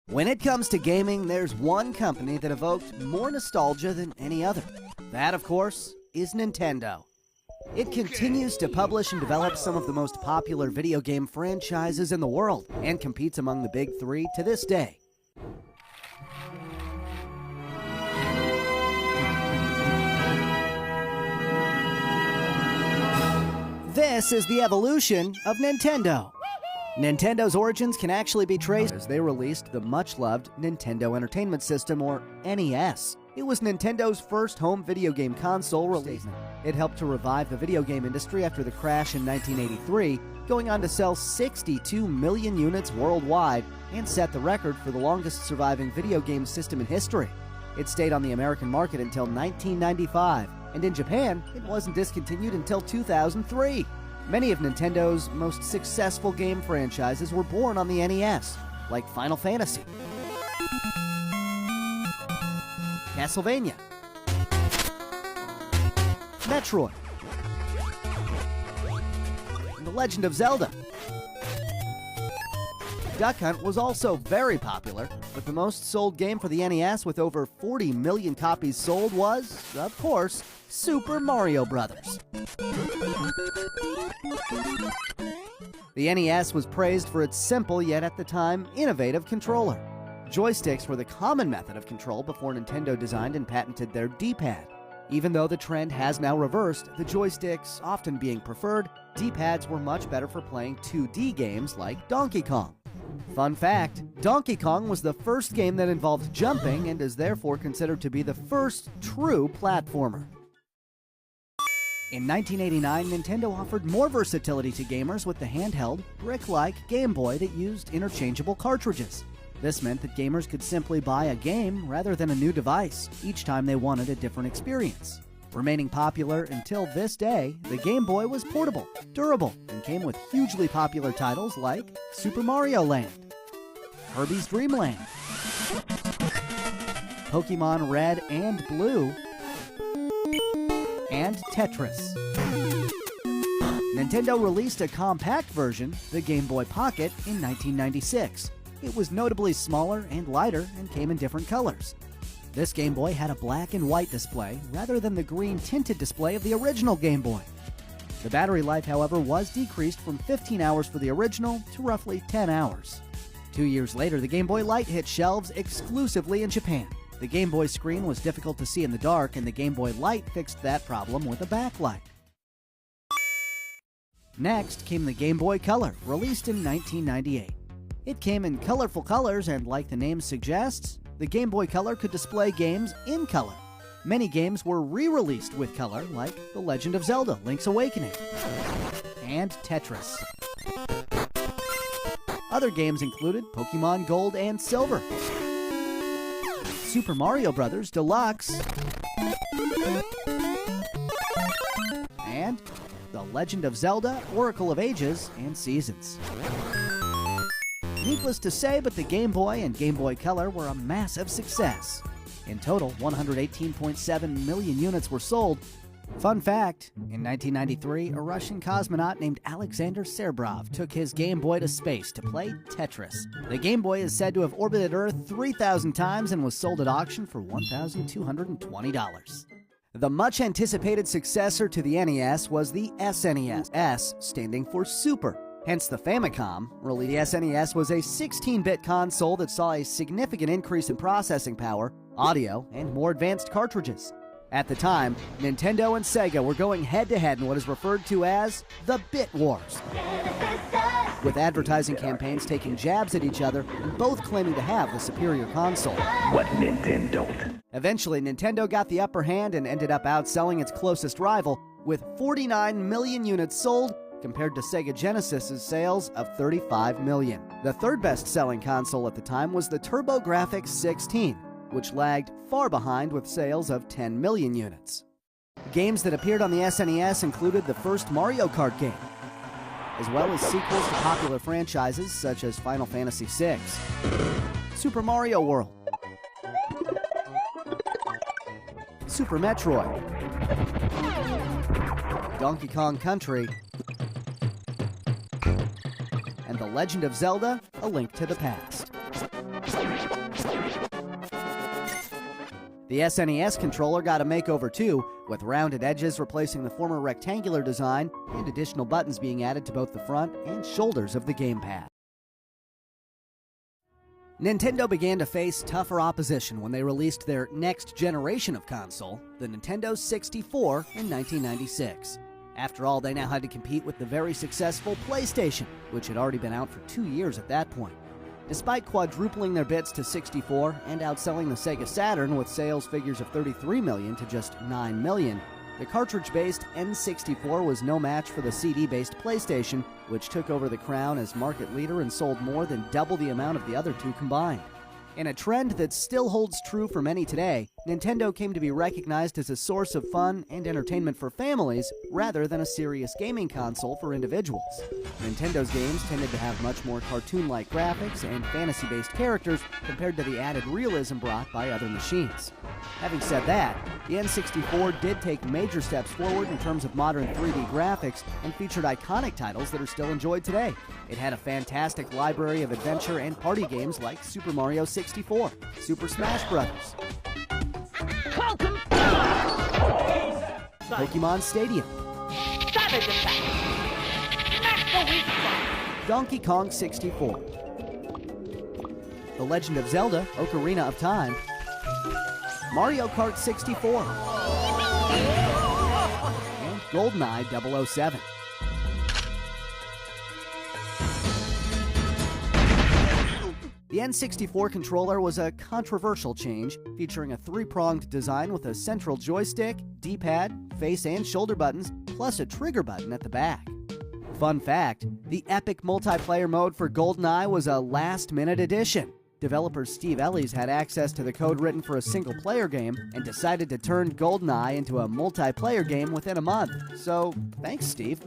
When it comes to gaming, there's one company that evoked more nostalgia than any other. That, of course, is Nintendo. It continues to publish and develop some of the most popular video game franchises in the world and competes among the big three to this day. This is the evolution of Nintendo. Nintendo's origins can actually be traced as they released the much-loved Nintendo Entertainment System, or NES. It was Nintendo's first home video game console release. It helped to revive the video game industry after the crash in 1983, going on to sell 62 million units worldwide and set the record for the longest surviving video game system in history. It stayed on the American market until 1995, and in Japan, it wasn't discontinued until 2003. Many of Nintendo's most successful game franchises were born on the NES, like Final Fantasy, Castlevania, Metroid, and The Legend of Zelda. Duck Hunt was also very popular, but the most sold game for the NES with over 40 million copies sold was, of course, Super Mario Bros. The NES was praised for its simple, yet at the time, innovative controller. Joysticks were the common method of control before Nintendo designed and patented their D-pad. Even though the trend has now reversed, the joysticks often being preferred, D-pads were much better for playing 2D games like Donkey Kong. Fun fact, Donkey Kong was the first game that involved jumping and is therefore considered to be the first true platformer. In 1989, Nintendo offered more versatility to gamers with the handheld, brick-like Game Boy that used interchangeable cartridges. This meant that gamers could simply buy a game rather than a new device each time they wanted a different experience. Remaining popular until this day, the Game Boy was portable, durable, and came with hugely popular titles like Super Mario Land, Kirby's Dream Land, Pokemon Red and Blue, and Tetris. Nintendo released a compact version, the Game Boy Pocket, in 1996. It was notably smaller and lighter and came in different colors. This Game Boy had a black and white display rather than the green tinted display of the original Game Boy. The battery life, however, was decreased from 15 hours for the original to roughly 10 hours. 2 years later, the Game Boy Light hit shelves exclusively in Japan. The Game Boy screen was difficult to see in the dark, and the Game Boy Light fixed that problem with a backlight. Next came the Game Boy Color, released in 1998. It came in colorful colors, and like the name suggests, the Game Boy Color could display games in color. Many games were re-released with color, like The Legend of Zelda: Link's Awakening and Tetris. Other games included Pokemon Gold and Silver, Super Mario Bros. Deluxe, and The Legend of Zelda: Oracle of Ages and Seasons. Needless to say, but the Game Boy and Game Boy Color were a massive success. In total, 118.7 million units were sold. Fun fact, in 1993, a Russian cosmonaut named Alexander Serbrov took his Game Boy to space to play Tetris. The Game Boy is said to have orbited Earth 3,000 times and was sold at auction for $1,220. The much-anticipated successor to the NES was the SNES, S standing for Super. Hence the Famicom. Really, the SNES was a 16-bit console that saw a significant increase in processing power, audio, and more advanced cartridges. At the time, Nintendo and Sega were going head-to-head in what is referred to as the Bit Wars, with advertising campaigns taking jabs at each other and both claiming to have the superior console. What Nintendo don't. Eventually, Nintendo got the upper hand and ended up outselling its closest rival, with 49 million units sold compared to Sega Genesis's sales of 35 million. The third best-selling console at the time was the TurboGrafx 16, which lagged far behind with sales of 10 million units. Games that appeared on the SNES included the first Mario Kart game, as well as sequels to popular franchises such as Final Fantasy VI, Super Mario World, Super Metroid, Donkey Kong Country, and The Legend of Zelda: A Link to the Past. The SNES controller got a makeover too, with rounded edges replacing the former rectangular design and additional buttons being added to both the front and shoulders of the gamepad. Nintendo began to face tougher opposition when they released their next generation of console, the Nintendo 64, in 1996. After all, they now had to compete with the very successful PlayStation, which had already been out for 2 years at that point. Despite quadrupling their bits to 64 and outselling the Sega Saturn with sales figures of 33 million to just 9 million, the cartridge-based N64 was no match for the CD-based PlayStation, which took over the crown as market leader and sold more than double the amount of the other two combined. In a trend that still holds true for many today, Nintendo came to be recognized as a source of fun and entertainment for families rather than a serious gaming console for individuals. Nintendo's games tended to have much more cartoon-like graphics and fantasy-based characters compared to the added realism brought by other machines. Having said that, the N64 did take major steps forward in terms of modern 3D graphics and featured iconic titles that are still enjoyed today. It had a fantastic library of adventure and party games like Super Mario 64, Super Smash Bros., Pokemon Stadium, Donkey Kong 64, The Legend of Zelda: Ocarina of Time, Mario Kart 64, and GoldenEye 007. The N64 controller was a controversial change, featuring a three-pronged design with a central joystick, D-pad, face and shoulder buttons, plus a trigger button at the back. Fun fact, the epic multiplayer mode for GoldenEye was a last-minute addition. Developer Steve Ellis had access to the code written for a single-player game and decided to turn GoldenEye into a multiplayer game within a month. So, thanks, Steve.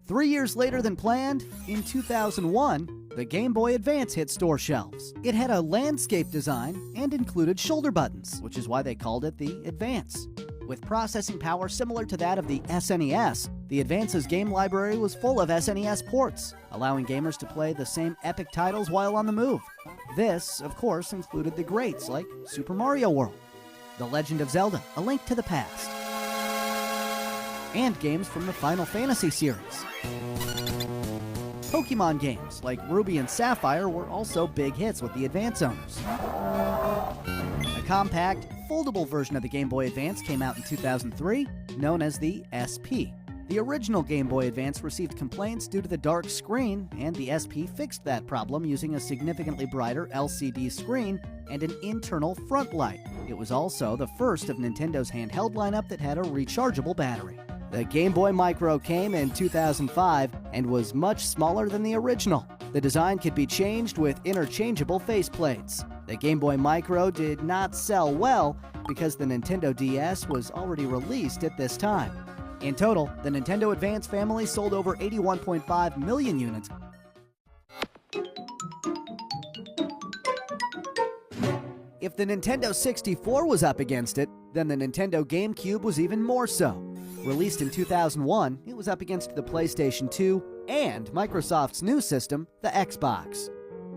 3 years later than planned, in 2001, the Game Boy Advance hit store shelves. It had a landscape design and included shoulder buttons, which is why they called it the Advance. With processing power similar to that of the SNES, the Advance's game library was full of SNES ports, allowing gamers to play the same epic titles while on the move. This, of course, included the greats like Super Mario World, The Legend of Zelda: A Link to the Past, and games from the Final Fantasy series. Pokemon games like Ruby and Sapphire were also big hits with the Advance owners. A compact, foldable version of the Game Boy Advance came out in 2003, known as the SP. The original Game Boy Advance received complaints due to the dark screen, and the SP fixed that problem using a significantly brighter LCD screen and an internal front light. It was also the first of Nintendo's handheld lineup that had a rechargeable battery. The Game Boy Micro came in 2005 and was much smaller than the original. The design could be changed with interchangeable faceplates. The Game Boy Micro did not sell well because the Nintendo DS was already released at this time. In total, the Nintendo Advance family sold over 81.5 million units. If the Nintendo 64 was up against it, then the Nintendo GameCube was even more so. Released in 2001, it was up against the PlayStation 2 and Microsoft's new system, the Xbox.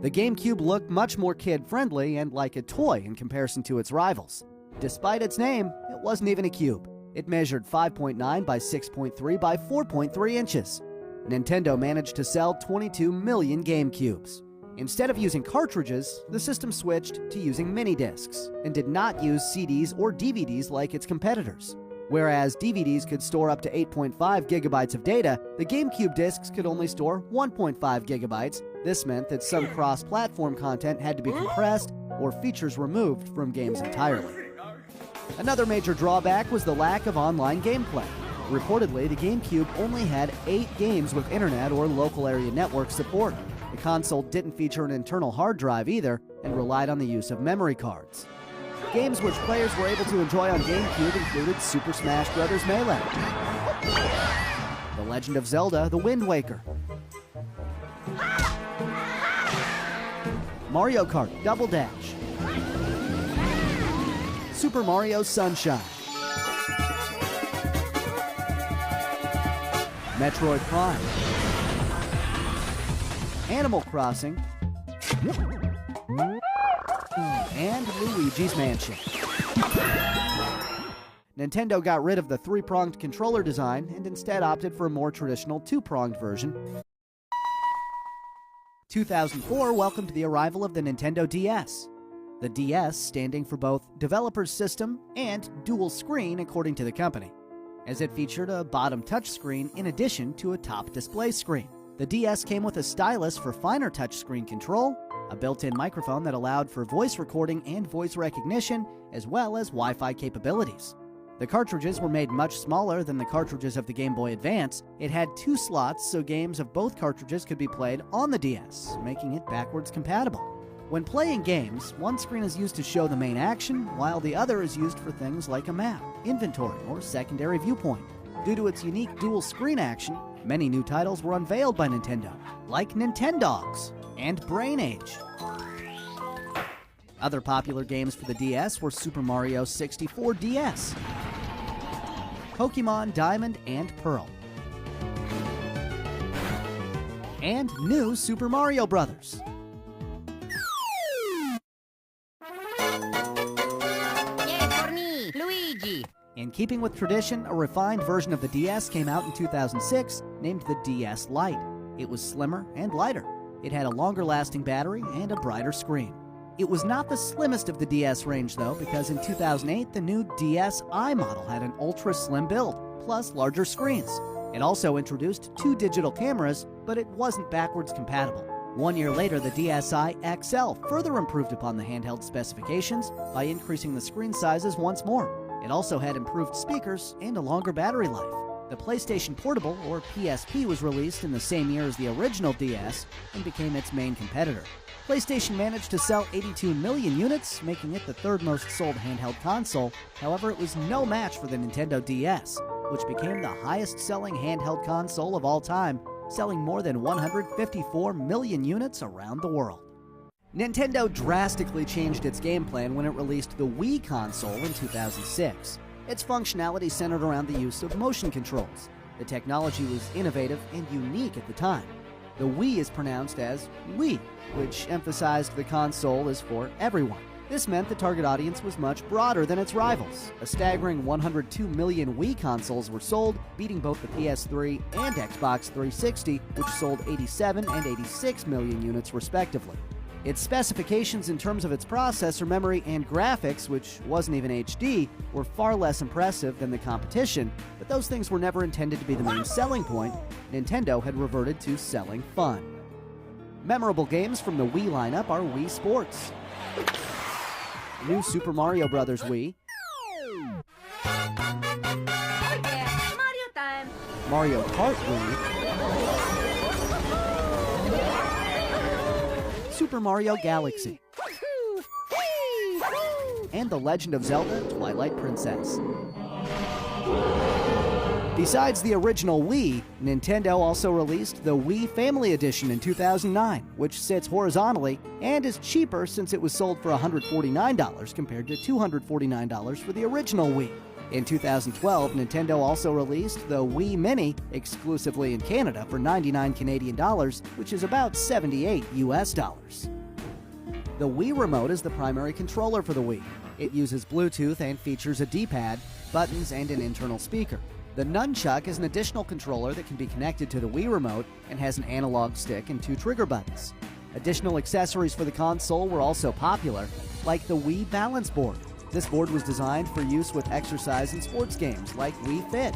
The GameCube looked much more kid-friendly and like a toy in comparison to its rivals. Despite its name, it wasn't even a cube. It measured 5.9 by 6.3 by 4.3 inches. Nintendo managed to sell 22 million GameCubes. Instead of using cartridges, the system switched to using mini-discs and did not use CDs or DVDs like its competitors. Whereas DVDs could store up to 8.5 gigabytes of data, the GameCube discs could only store 1.5 gigabytes. This meant that some cross-platform content had to be compressed or features removed from games entirely. Another major drawback was the lack of online gameplay. Reportedly, the GameCube only had 8 games with internet or local area network support. The console didn't feature an internal hard drive either and relied on the use of memory cards. Games which players were able to enjoy on GameCube included Super Smash Bros. Melee, The Legend of Zelda: The Wind Waker, Mario Kart Double Dash, Super Mario Sunshine, Metroid Prime, Animal Crossing, and Luigi's Mansion. Nintendo got rid of the three-pronged controller design and instead opted for a more traditional two-pronged version. 2004 welcomed the arrival of the Nintendo DS. The DS standing for both Developer's System and Dual Screen according to the company, as it featured a bottom touchscreen in addition to a top display screen. The DS came with a stylus for finer touchscreen control, a built-in microphone that allowed for voice recording and voice recognition, as well as Wi-Fi capabilities. The cartridges were made much smaller than the cartridges of the Game Boy Advance. It had 2 slots, so games of both cartridges could be played on the DS, making it backwards compatible. When playing games, one screen is used to show the main action, while the other is used for things like a map, inventory, or secondary viewpoint. Due to its unique dual screen action, many new titles were unveiled by Nintendo, like Nintendogs and Brain Age. Other popular games for the DS were Super Mario 64 DS, Pokemon Diamond and Pearl, and New Super Mario Bros. In keeping with tradition, a refined version of the DS came out in 2006, named the DS Lite. It was slimmer and lighter. It had a longer-lasting battery and a brighter screen. It was not the slimmest of the DS range, though, because in 2008, the new DSi model had an ultra-slim build, plus larger screens. It also introduced 2 digital cameras, but it wasn't backwards compatible. 1 year later, the DSi XL further improved upon the handheld specifications by increasing the screen sizes once more. It also had improved speakers and a longer battery life. The PlayStation Portable, or PSP, was released in the same year as the original DS and became its main competitor. PlayStation managed to sell 82 million units, making it the 3rd most sold handheld console. However, it was no match for the Nintendo DS, which became the highest-selling handheld console of all time, selling more than 154 million units around the world. Nintendo drastically changed its game plan when it released the Wii console in 2006. Its functionality centered around the use of motion controls. The technology was innovative and unique at the time. The Wii is pronounced as Wii, which emphasized the console is for everyone. This meant the target audience was much broader than its rivals. A staggering 102 million Wii consoles were sold, beating both the PS3 and Xbox 360, which sold 87 and 86 million units respectively. Its specifications in terms of its processor, memory, and graphics, which wasn't even HD, were far less impressive than the competition, but those things were never intended to be the main selling point. Nintendo had reverted to selling fun. Memorable games from the Wii lineup are Wii Sports, New Super Mario Bros. Wii, Mario time! Mario Kart Wii, Super Mario Galaxy, and The Legend of Zelda: Twilight Princess. Besides the original Wii, Nintendo also released the Wii Family Edition in 2009, which sits horizontally and is cheaper since it was sold for $149 compared to $249 for the original Wii. In 2012, Nintendo also released the Wii Mini exclusively in Canada for $99 Canadian, which is about $78 US. The Wii Remote is the primary controller for the Wii. It uses Bluetooth and features a D-pad, buttons, and an internal speaker. The Nunchuck is an additional controller that can be connected to the Wii Remote and has an analog stick and 2 trigger buttons. Additional accessories for the console were also popular, like the Wii Balance Board. This board was designed for use with exercise and sports games like Wii Fit.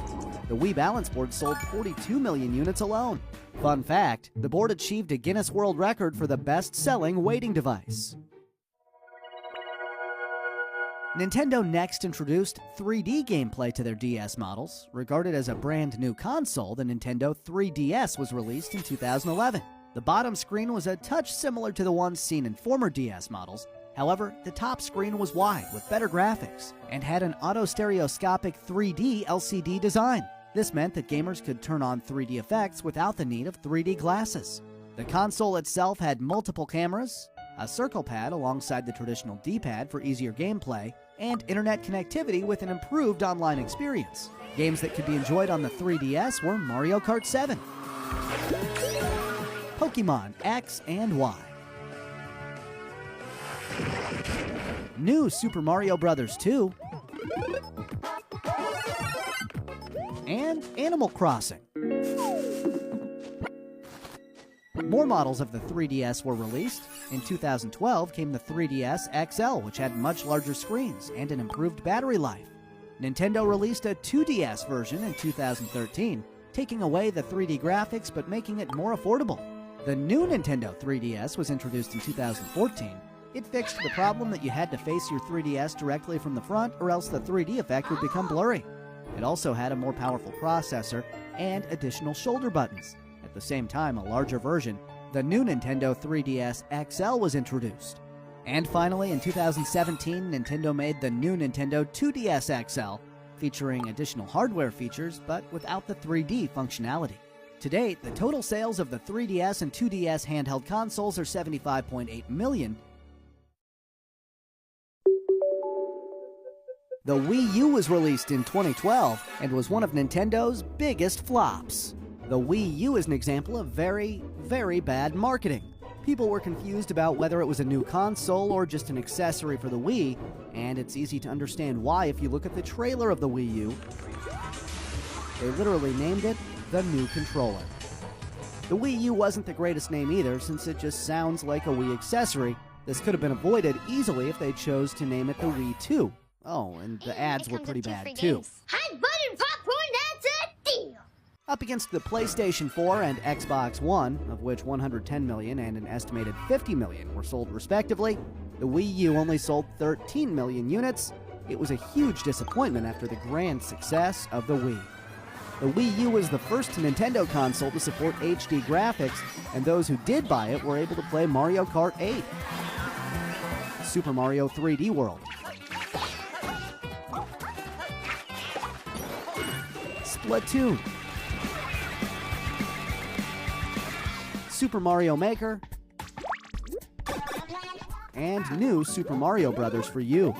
The Wii Balance Board sold 42 million units alone. Fun fact, the board achieved a Guinness World Record for the best-selling weighting device. Nintendo next introduced 3D gameplay to their DS models. Regarded as a brand new console, the Nintendo 3DS was released in 2011. The bottom screen was a touch similar to the ones seen in former DS models. However, the top screen was wide with better graphics and had an auto-stereoscopic 3D LCD design. This meant that gamers could turn on 3D effects without the need of 3D glasses. The console itself had multiple cameras, a circle pad alongside the traditional D-pad for easier gameplay, and internet connectivity with an improved online experience. Games that could be enjoyed on the 3DS were Mario Kart 7, Pokemon X and Y, new Super Mario Bros. 2, and Animal Crossing. More models of the 3DS were released. In 2012 came the 3DS XL, which had much larger screens and an improved battery life. Nintendo released a 2DS version in 2013, taking away the 3D graphics but making it more affordable. The new Nintendo 3DS was introduced in 2014. It fixed the problem that you had to face your 3DS directly from the front or else the 3D effect would become blurry. It also had a more powerful processor and additional shoulder buttons. At the same time, a larger version, the new Nintendo 3DS XL, was introduced. And finally, in 2017, Nintendo made the new Nintendo 2DS XL, featuring additional hardware features but without the 3D functionality. To date, the total sales of the 3DS and 2DS handheld consoles are 75.8 million. The Wii U was released in 2012 and was one of Nintendo's biggest flops. The Wii U is an example of very, very bad marketing. People were confused about whether it was a new console or just an accessory for the Wii, and it's easy to understand why if you look at the trailer of the Wii U. They literally named it the new controller. The Wii U wasn't the greatest name either, since it just sounds like a Wii accessory. This could have been avoided easily if they chose to name it the Wii 2. Oh, and the ads were pretty bad too. Hot button popcorn, that's a deal! Up against the PlayStation 4 and Xbox One, of which 110 million and an estimated 50 million were sold respectively, the Wii U only sold 13 million units. It was a huge disappointment after the grand success of the Wii. The Wii U was the first Nintendo console to support HD graphics, and those who did buy it were able to play Mario Kart 8, Super Mario 3D World, Splatoon, Super Mario Maker, and new Super Mario Bros. For you.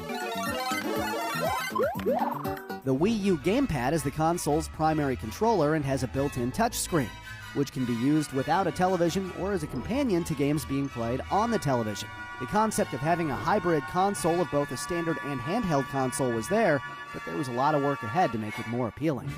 The Wii U gamepad is the console's primary controller and has a built-in touchscreen, which can be used without a television or as a companion to games being played on the television. The concept of having a hybrid console of both a standard and handheld console was there, but there was a lot of work ahead to make it more appealing.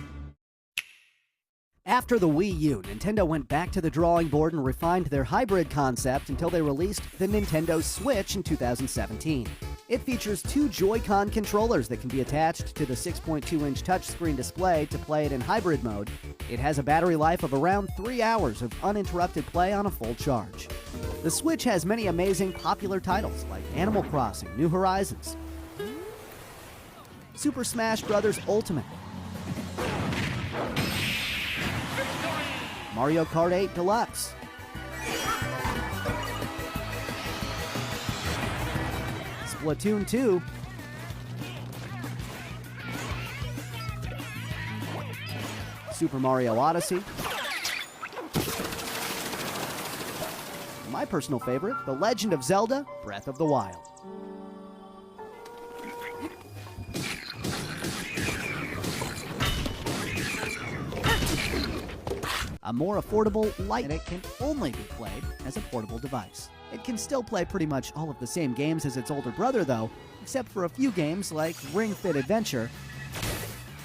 After the Wii U, Nintendo went back to the drawing board and refined their hybrid concept until they released the Nintendo Switch in 2017. It features two Joy-Con controllers that can be attached to the 6.2-inch touchscreen display to play it in hybrid mode. It has a battery life of around 3 hours of uninterrupted play on a full charge. The Switch has many amazing popular titles like Animal Crossing, New Horizons, Super Smash Bros. Ultimate, Mario Kart 8 Deluxe, Splatoon 2, Super Mario Odyssey, my personal favorite, The Legend of Zelda: Breath of the Wild. A more affordable, light, and it can only be played as a portable device. It can still play pretty much all of the same games as its older brother though, except for a few games like Ring Fit Adventure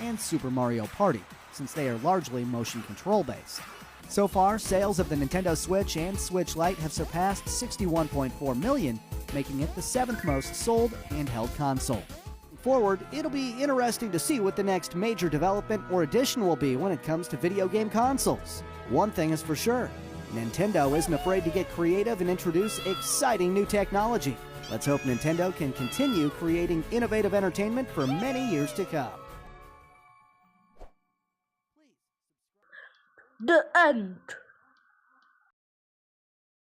and Super Mario Party, since they are largely motion control based. So far, sales of the Nintendo Switch and Switch Lite have surpassed 61.4 million, making it the 7th most sold handheld console. Forward, it'll be interesting to see what the next major development or addition will be when it comes to video game consoles. One thing is for sure, Nintendo isn't afraid to get creative and introduce exciting new technology. Let's hope Nintendo can continue creating innovative entertainment for many years to come. The end.